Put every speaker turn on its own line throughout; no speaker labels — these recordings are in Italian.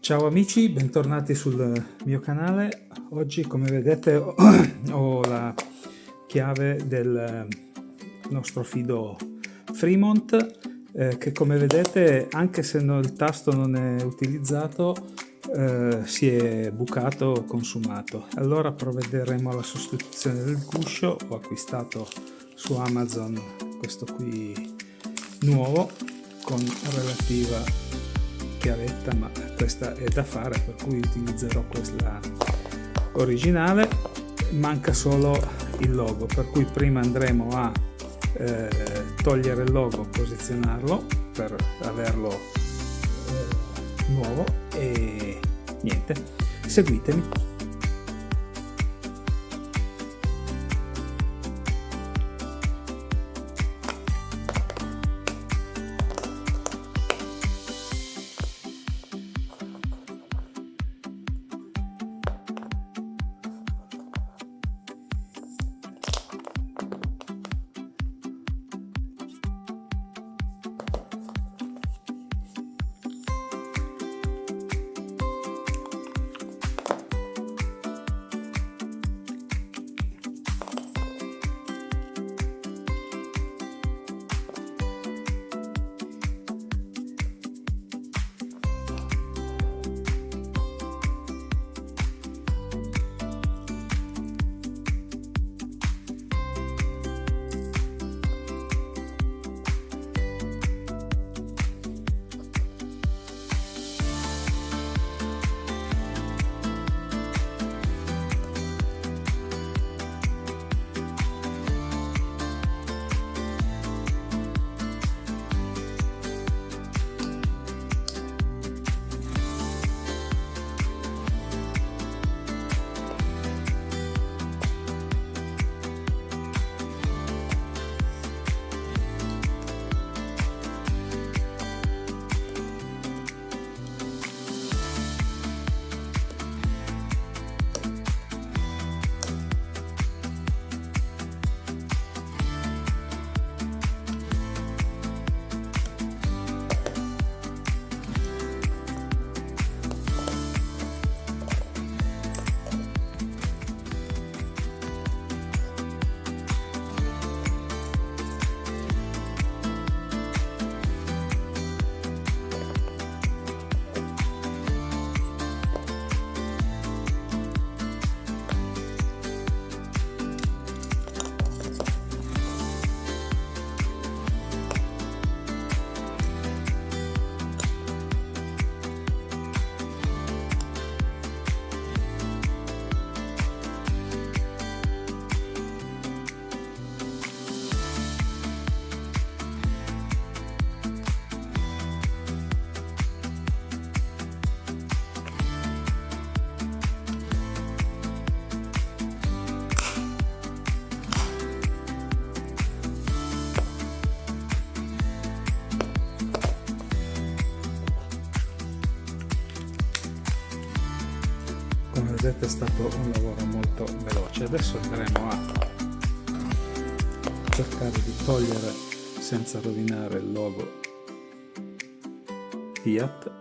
Ciao amici, bentornati sul mio canale. Oggi, come vedete, ho la chiave del nostro fido Fremont che, come vedete, anche se il tasto non è utilizzato, si è bucato o consumato. Allora provvederemo alla sostituzione del guscio. Ho acquistato su Amazon questo qui nuovo con relativa chiavetta, ma questa è da fare, per cui utilizzerò questa originale. Manca solo il logo, per cui prima andremo a togliere il logo, posizionarlo per averlo nuovo e niente, seguitemi. Come vedete è stato un lavoro molto veloce. Adesso andremo a cercare di togliere senza rovinare il logo Fiat.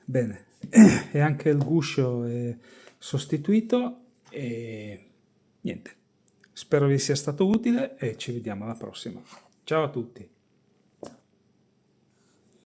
Bene, e anche il guscio è sostituito e niente. Spero vi sia stato utile e ci vediamo alla prossima. Ciao a tutti.